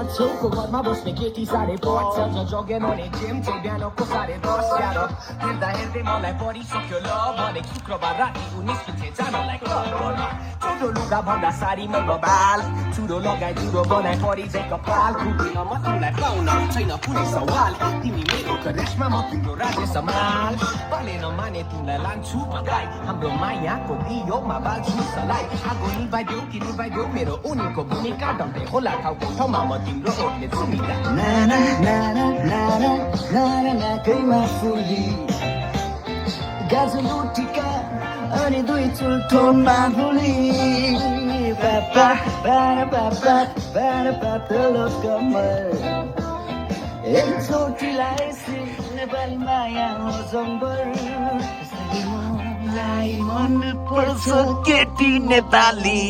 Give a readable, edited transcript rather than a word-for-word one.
छेउको घरमा बस्ने केटी साह्रै पर्छ जगे भने जेम चाहिँ बिहानको 10:30 यार हेर्दा हेर्दै मलाई परिसक्यो ल भने शुक्रबार राति उ निस्किन्छे जानलाई क्लबमा चुरो लुगा भन्दा सारीमै बबाल चुरो लगाइ चुरो बनाइ परि चाहिँ कपाल खुट्टिन म तिमीलाई पाउन छैन कुनै सवाल तिमी मेरो करेसमा म तिम्रो राज्य सम्हाल भने नमाने तिमीलाई लान्छु पकाइ हाम्रो मायाको दियोमा बाल्छु सलाई आगो निभाइदेऊ कि निभाइदेऊ मेरो उनीको भूमिका डन्दै होला ठाउँको ठाउँमा म तिम्रो ओठले चुमिदा नाना नाना नाना नाना नाकैमा फुली गाजल टिका अनि दुई चुल्ठोमा धुली पापा बारा पापा बारा पातलो कमर एक छोटीलाई नेपाली माया हो जम्बर मलाई मन पर्छ केटी नेपाली